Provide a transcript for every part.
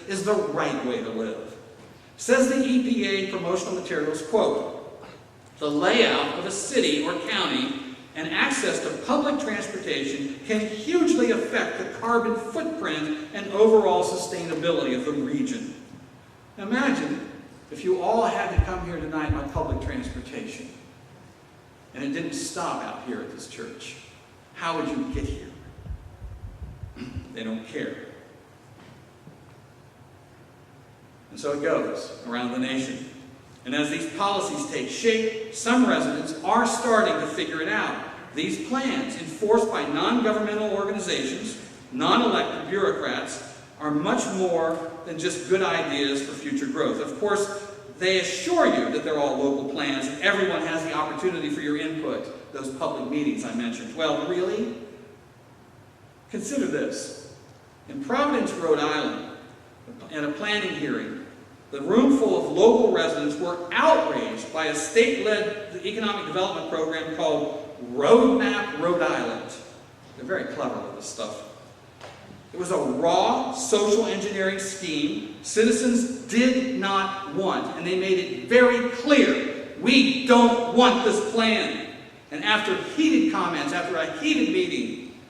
is the right way to live. Says the EPA promotional materials, quote, "The layout of a city or county and access to public transportation can hugely affect the carbon footprint and overall sustainability of the region." Imagine if you all had to come here tonight by public transportation and it didn't stop out here at this church. How would you get here? They don't care. And so it goes around the nation. And as these policies take shape, some residents are starting to figure it out. These plans, enforced by non-governmental organizations, non-elected bureaucrats, are much more than just good ideas for future growth. Of course, they assure you that they're all local plans and everyone has the opportunity for your input, those public meetings I mentioned. Well, really? Consider this. In Providence, Rhode Island, at a planning hearing, the room full of local residents were outraged by a state-led economic development program called Roadmap Rhode Island. They're very clever with this stuff. It was a raw social engineering scheme citizens did not want, and they made it very clear, we don't want this plan. And after heated comments, after a heated meeting,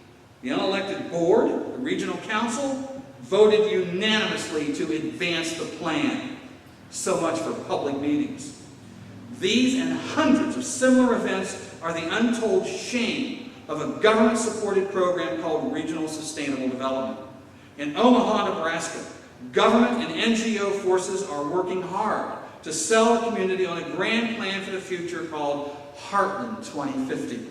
the unelected board, the regional council, voted unanimously to advance the plan. So much for public meetings. These and hundreds of similar events are the untold shame of a government-supported program called Regional Sustainable Development. In Omaha, Nebraska, government and NGO forces are working hard to sell the community on a grand plan for the future called Heartland 2050.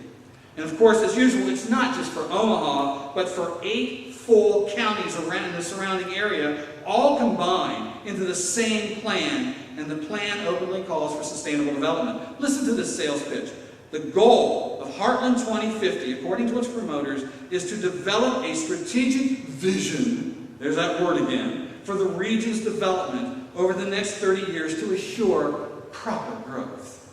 And of course, as usual, it's not just for Omaha, but for 8 full counties around the surrounding area, all combined into the same plan, and the plan openly calls for sustainable development. Listen to this sales pitch. The goal of Heartland 2050, according to its promoters, is to develop a strategic vision, there's that word again, for the region's development over the next 30 years to assure proper growth.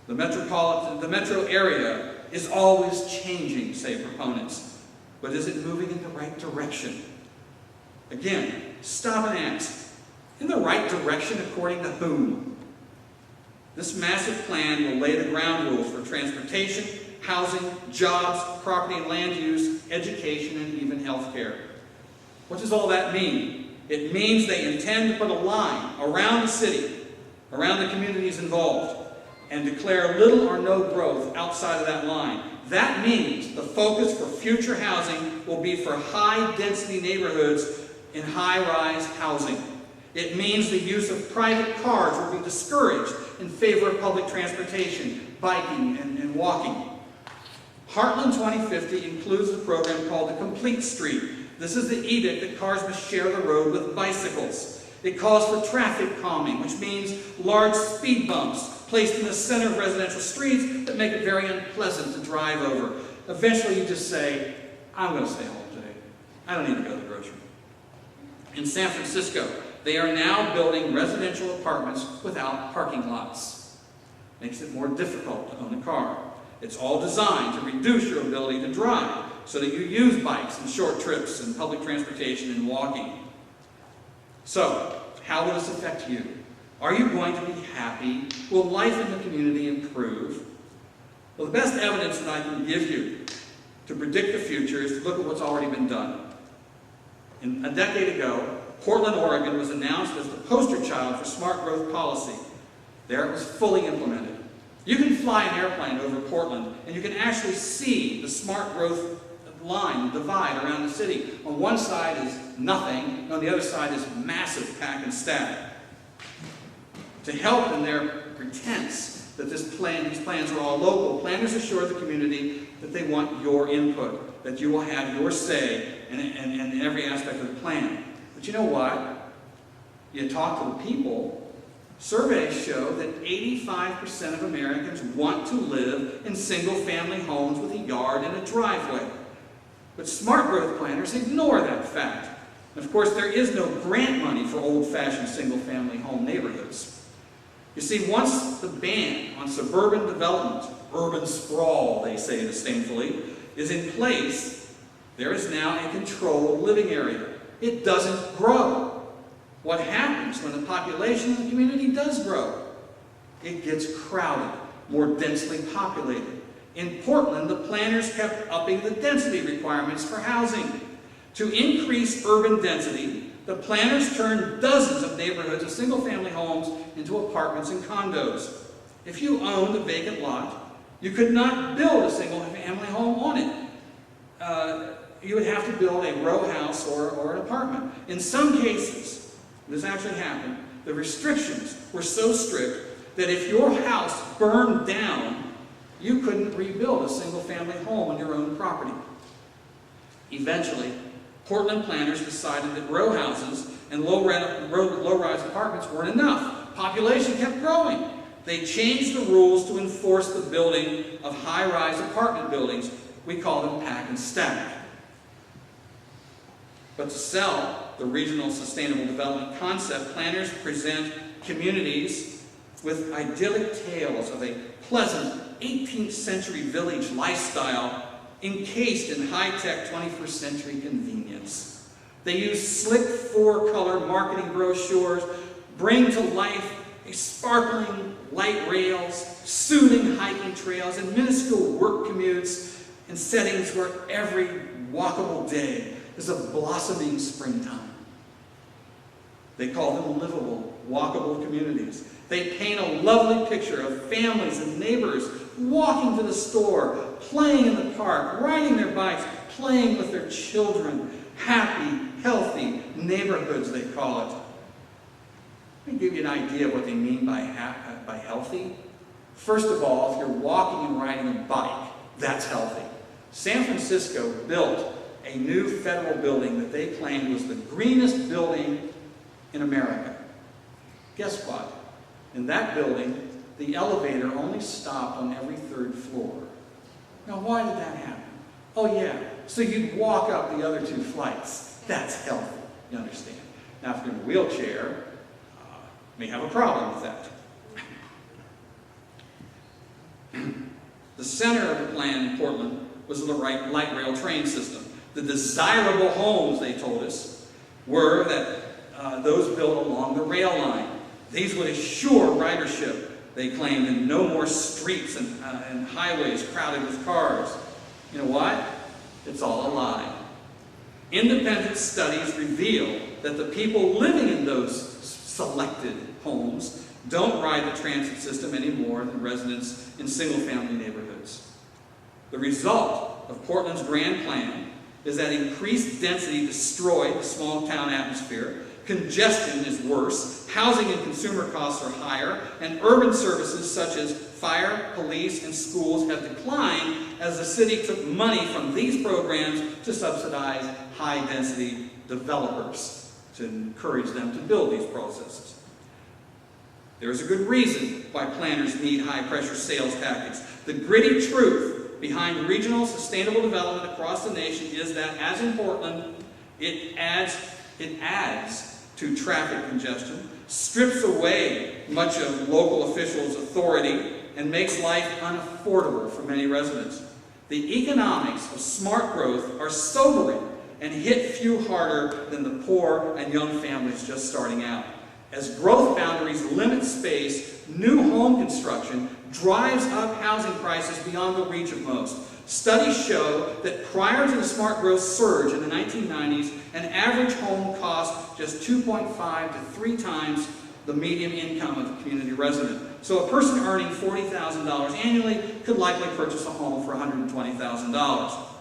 The metro area is always changing, say proponents. But is it moving in the right direction? Again, stop and ask, in the right direction according to whom? This massive plan will lay the ground rules for transportation, housing, jobs, property and land use, education, and even health care. What does all that mean? It means they intend to put a line around the city, around the communities involved, and declare little or no growth outside of that line. That means the focus for future housing will be for high-density neighborhoods in high-rise housing. It means the use of private cars will be discouraged in favor of public transportation, biking, and walking. Heartland 2050 includes a program called the Complete Street. This is the edict that cars must share the road with bicycles. It calls for traffic calming, which means large speed bumps placed in the center of residential streets that make it very unpleasant to drive over. Eventually you just say, I'm going to stay home today. I don't need to go to the grocery. In San Francisco, they are now building residential apartments without parking lots. Makes it more difficult to own a car. It's all designed to reduce your ability to drive so that you use bikes and short trips and public transportation and walking. So, how will this affect you? Are you going to be happy? Will life in the community improve? Well, the best evidence that I can give you to predict the future is to look at what's already been done. A decade ago, Portland, Oregon was announced as the poster child for smart growth policy. There it was fully implemented. You can fly an airplane over Portland and you can actually see the smart growth line, divide around the city. On one side is nothing, and on the other side is massive pack and stack. To help in their pretense that these plans are all local, planners assure the community that they want your input, that you will have your say in every aspect of the plan. But you know what? You talk to the people, surveys show that 85% of Americans want to live in single-family homes with a yard and a driveway. But smart growth planners ignore that fact. And of course, there is no grant money for old-fashioned single-family home neighborhoods. You see, once the ban on suburban development, urban sprawl, they say disdainfully, is in place, there is now a controlled living area. it doesn't grow. What happens when the population of the community does grow? It gets crowded, more densely populated. In Portland, the planners kept upping the density requirements for housing. To increase urban density, the planners turned dozens of neighborhoods of single-family homes into apartments and condos. If you owned a vacant lot, you could not build a single-family home on it. You would have to build a row house or an apartment. In some cases, this actually happened, the restrictions were so strict that if your house burned down, you couldn't rebuild a single-family home on your own property. Eventually, Portland planners decided that row houses and low-rise apartments weren't enough. Population kept growing. They changed the rules to enforce the building of high-rise apartment buildings. We call them pack and stack. But to sell the regional sustainable development concept, planners present communities with idyllic tales of a pleasant 18th century village lifestyle encased in high-tech 21st century convenience. They use slick four-color marketing brochures, bring to life a sparkling light rails, soothing hiking trails, and minuscule work commutes in settings where every walkable day is a blossoming springtime. They call them livable, walkable communities. They paint a lovely picture of families and neighbors walking to the store, playing in the park, riding their bikes, playing with their children. Happy, healthy neighborhoods, they call it. Let me give you an idea of what they mean by healthy. First of all, if you're walking and riding a bike, that's healthy. San Francisco built a new federal building that they claimed was the greenest building in America. Guess what? In that building, the elevator only stopped on every third floor. Now, why did that happen? Oh yeah, so you'd walk up the other two flights. That's healthy, you understand. Now, if you're in a wheelchair, you may have a problem with that. The center of the plan in Portland was the light rail train system. The desirable homes, they told us, were that those built along the rail line. These would assure ridership, they claimed, and no more streets and highways crowded with cars. You know what? It's all a lie. Independent studies reveal that the people living in those selected homes don't ride the transit system any more than residents in single-family neighborhoods. The result of Portland's grand plan is that increased density destroyed the small-town atmosphere, congestion is worse, housing and consumer costs are higher, and urban services such as fire, police, and schools have declined as the city took money from these programs to subsidize high-density developers to encourage them to build these processes. There is a good reason why planners need high-pressure sales tactics. The gritty truth behind regional sustainable development across the nation is that, as in Portland, it adds to traffic congestion, strips away much of local officials' authority, and makes life unaffordable for many residents. The economics of smart growth are sobering and hit few harder than the poor and young families just starting out. As growth boundaries limit space, new home construction drives up housing prices beyond the reach of most. Studies show that prior to the smart growth surge in the 1990s, an average home cost just 2.5 to 3 times the median income of the community resident. So a person earning $40,000 annually could likely purchase a home for $120,000.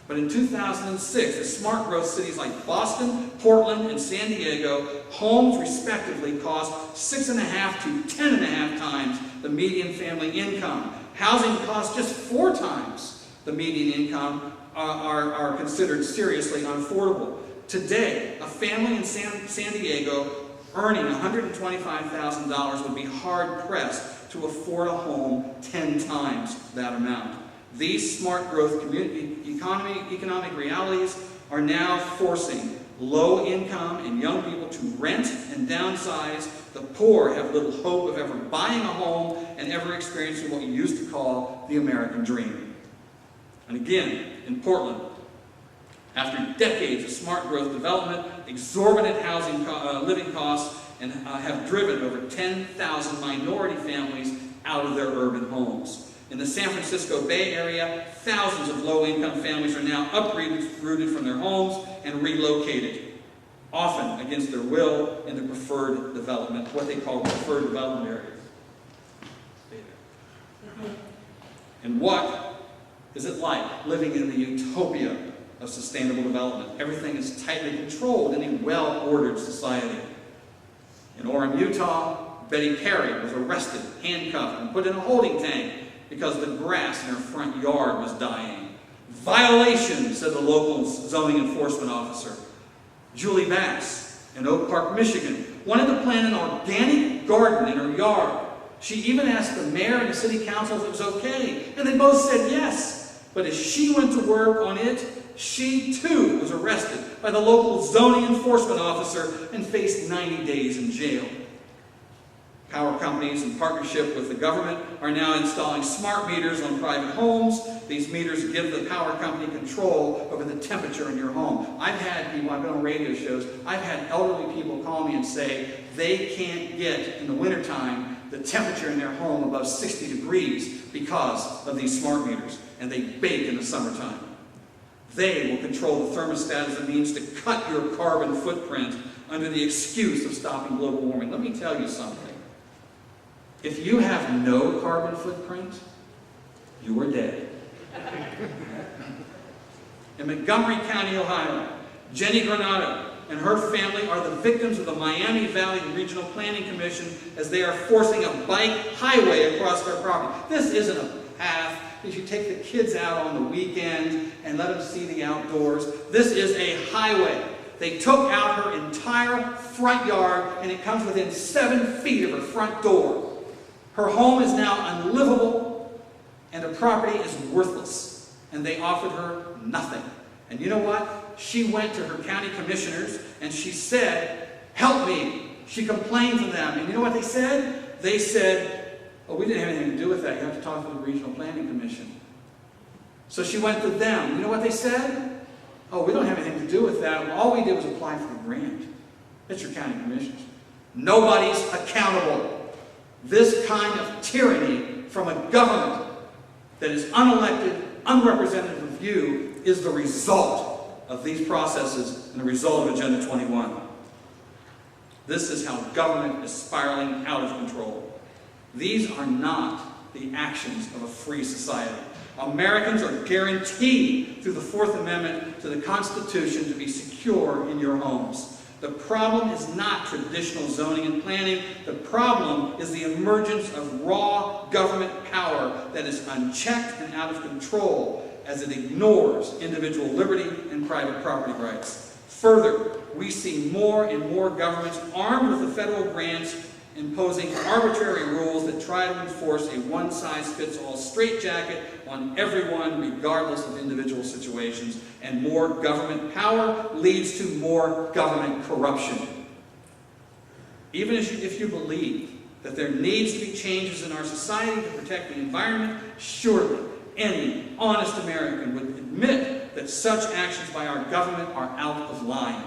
But in 2006, in smart growth cities like Boston, Portland, and San Diego, homes respectively cost 6.5 to 10.5 times the median family income. Housing costs just 4 times the median income are considered seriously unaffordable. Today, a family in San Diego earning $125,000 would be hard-pressed to afford a home 10 times that amount. These smart growth economic realities are now forcing low-income and young people to rent and downsize. The poor have little hope of ever buying a home and ever experiencing what we used to call the American dream. And again, in Portland, After decades of smart growth development, exorbitant housing living costs, and have driven over 10,000 minority families out of their urban homes. In the San Francisco Bay Area, thousands of low-income families are now uprooted from their homes and relocated, often against their will, in the preferred development, what they call preferred development areas. And what is it like living in the utopia of sustainable development? Everything is tightly controlled in a well-ordered society. In Orem, Utah, Betty Perry was arrested, handcuffed, and put in a holding tank because the grass in her front yard was dying. Violation, said the local zoning enforcement officer. Julie Bass in Oak Park, Michigan, wanted to plant an organic garden in her yard. She even asked the mayor and the city council if it was okay, and they both said yes. But as she went to work on it, she too was arrested by the local zoning enforcement officer and faced 90 days in jail. Power companies, in partnership with the government, are now installing smart meters on private homes. These meters give the power company control over the temperature in your home. I've had people, I've been on radio shows, I've had elderly people call me and say they can't get, in the wintertime, the temperature in their home above 60 degrees because of these smart meters, and they bake in the summertime. They will control the thermostat as a means to cut your carbon footprint under the excuse of stopping global warming. Let me tell you something. If you have no carbon footprint, you are dead. In Montgomery County, Ohio, Jenny Granado and her family are the victims of the Miami Valley Regional Planning Commission as they are forcing a bike highway across their property. This isn't a path that you take the kids out on the weekend and let them see the outdoors. This is a highway. They took out her entire front yard, and it comes within 7 feet of her front door. Her home is now unlivable, and the property is worthless. And they offered her nothing. And you know what? She went to her county commissioners, and she said, "Help me." She complained to them. And you know what they said? They said, "Oh, we didn't have anything to do with that. You have to talk to the Regional Planning Commission." So she went to them. You know what they said? "Oh, we don't have anything to do with that. All we did was apply for the grant." It's your county commissioners. Nobody's accountable. This kind of tyranny from a government that is unelected, unrepresentative of you, is the result of these processes and the result of Agenda 21. This is how government is spiraling out of control. These are not the actions of a free society. Americans are guaranteed through the Fourth Amendment to the Constitution to be secure in your homes. The problem is not traditional zoning and planning. The problem is the emergence of raw government power that is unchecked and out of control as it ignores individual liberty and private property rights. Further, we see more and more governments armed with the federal grants imposing arbitrary rules that try to enforce a one-size-fits-all straitjacket on everyone regardless of individual situations, and more government power leads to more government corruption. Even if you believe that there needs to be changes in our society to protect the environment, surely any honest American would admit that such actions by our government are out of line.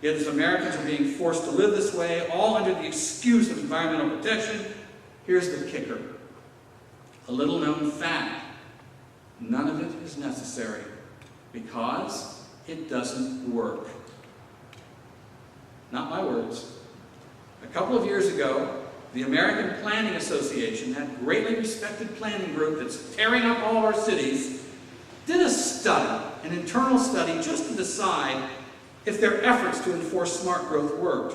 Yet as Americans are being forced to live this way, all under the excuse of environmental protection, here's the kicker. A little known fact: none of it is necessary because it doesn't work. Not my words. A couple of years ago, the American Planning Association, that greatly respected planning group that's tearing up all our cities, did a study, an internal study, just to decide if their efforts to enforce smart growth worked.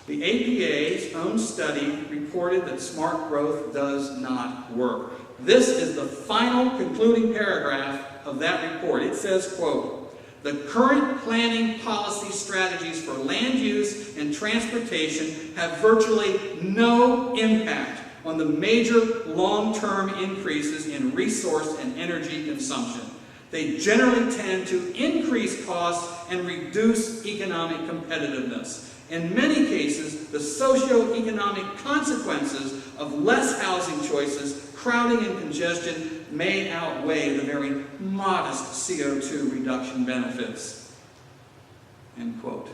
The APA's own study reported that smart growth does not work. This is the final concluding paragraph of that report. It says, quote, "The current planning policy strategies for land use and transportation have virtually no impact on the major long-term increases in resource and energy consumption. They generally tend to increase costs and reduce economic competitiveness. In many cases, the socio-economic consequences of less housing choices, crowding and congestion, may outweigh the very modest CO2 reduction benefits. End quote.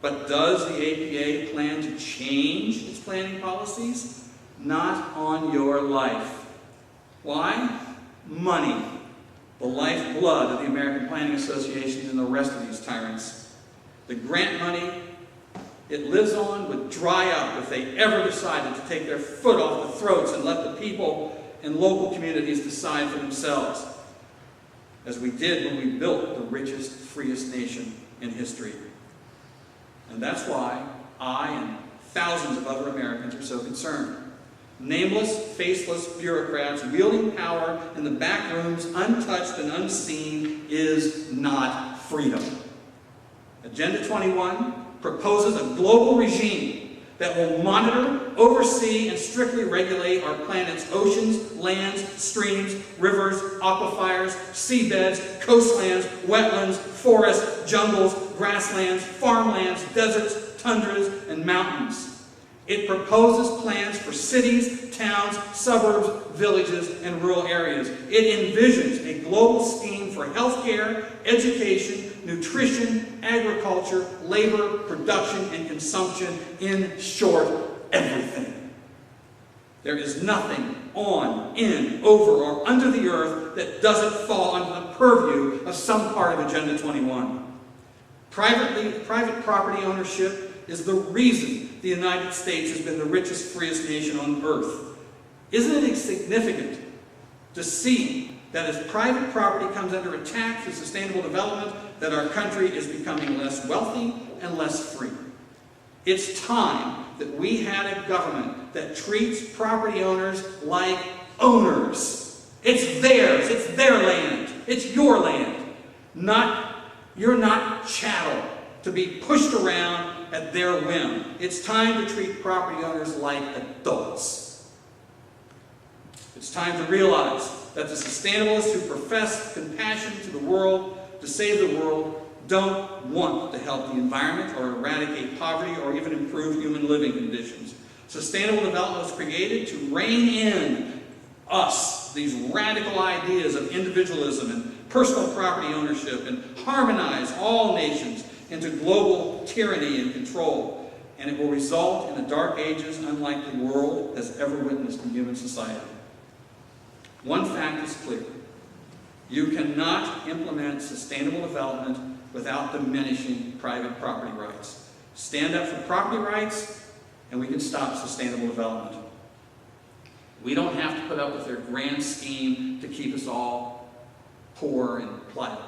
But does the APA plan to change its planning policies? Not on your life. Why? Money. The lifeblood of the American Planning Association and the rest of these tyrants. The grant money it lives on would dry up if they ever decided to take their foot off the throats and let the people and local communities decide for themselves, as we did when we built the richest, freest nation in history. And that's why I and thousands of other Americans are so concerned. Nameless, faceless bureaucrats wielding power in the back rooms, untouched and unseen, is not freedom. Agenda 21 proposes a global regime that will monitor, oversee, and strictly regulate our planet's oceans, lands, streams, rivers, aquifers, seabeds, coastlands, wetlands, forests, jungles, grasslands, farmlands, deserts, tundras, and mountains. It proposes plans for cities, towns, suburbs, villages, and rural areas. It envisions a global scheme for healthcare, education, nutrition, agriculture, labor, production, and consumption. In short, everything. There is nothing on, in, over, or under the earth that doesn't fall under the purview of some part of Agenda 21. Private property ownership is the reason the United States has been the richest, freest nation on earth. Isn't it significant to see that as private property comes under attack through sustainable development, that our country is becoming less wealthy and less free? It's time that we had a government that treats property owners like owners. It's theirs. It's their land. It's your land. You're not chattel to be pushed around at their whim. It's time to treat property owners like adults. It's time to realize that the sustainabilists who profess compassion to the world, to save the world, don't want to help the environment or eradicate poverty or even improve human living conditions. Sustainable development was created to rein in us, these radical ideas of individualism and personal property ownership, and harmonize all nations into global tyranny and control. And it will result in the dark ages unlike the world has ever witnessed in human society. One fact is clear. You cannot implement sustainable development without diminishing private property rights. Stand up for property rights, and we can stop sustainable development. We don't have to put up with their grand scheme to keep us all poor and pliable.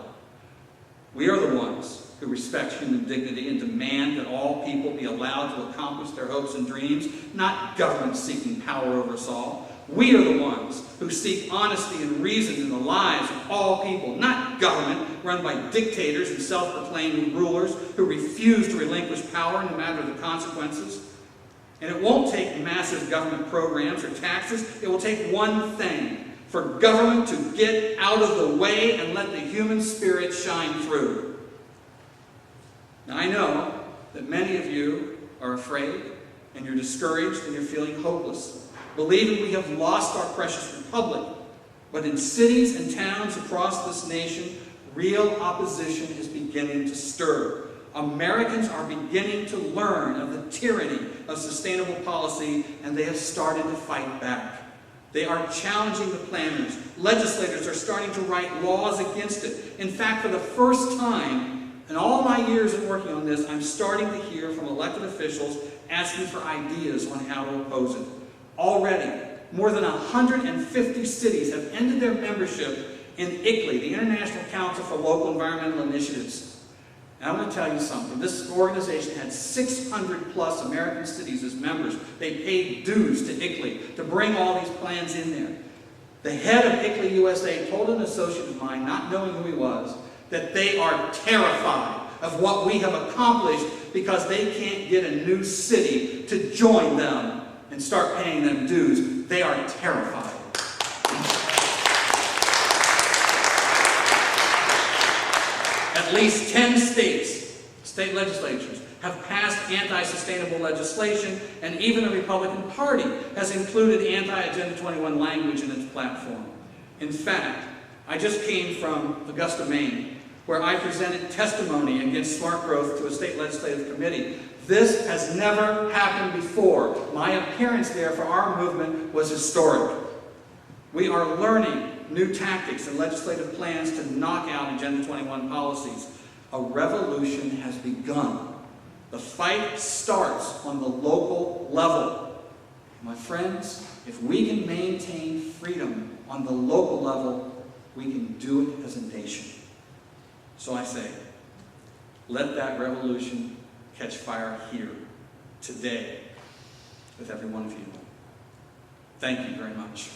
We are the ones who respect human dignity and demand that all people be allowed to accomplish their hopes and dreams, not government seeking power over us all. We are the ones who seek honesty and reason in the lives of all people, not government run by dictators and self-proclaimed rulers who refuse to relinquish power no matter the consequences. And it won't take massive government programs or taxes. It will take one thing: for government to get out of the way and let the human spirit shine through. Now, I know that many of you are afraid, and you're discouraged, and you're feeling hopeless, believing we have lost our precious republic. But in cities and towns across this nation, real opposition is beginning to stir. Americans are beginning to learn of the tyranny of sustainable policy, and they have started to fight back. They are challenging the planners. Legislators are starting to write laws against it. In fact, for the first time in all my years of working on this, I'm starting to hear from elected officials asking for ideas on how to oppose it. Already, more than 150 cities have ended their membership in ICLEI, the International Council for Local Environmental Initiatives. And I'm going to tell you something. This organization had 600 plus American cities as members. They paid dues to ICLEI to bring all these plans in there. The head of ICLEI USA told an associate of mine, not knowing who he was, that they are terrified of what we have accomplished because they can't get a new city to join them and start paying them dues. They are terrified. At least 10 states, state legislatures, have passed anti-sustainable legislation, and even the Republican Party has included anti-Agenda 21 language in its platform. In fact, I just came from Augusta, Maine, where I presented testimony against smart growth to a state legislative committee. This has never happened before. My appearance there for our movement was historic. We are learning new tactics and legislative plans to knock out Agenda 21 policies. A revolution has begun. The fight starts on the local level. My friends, if we can maintain freedom on the local level, we can do it as a nation. So I say, let that revolution catch fire here, today, with every one of you. Thank you very much.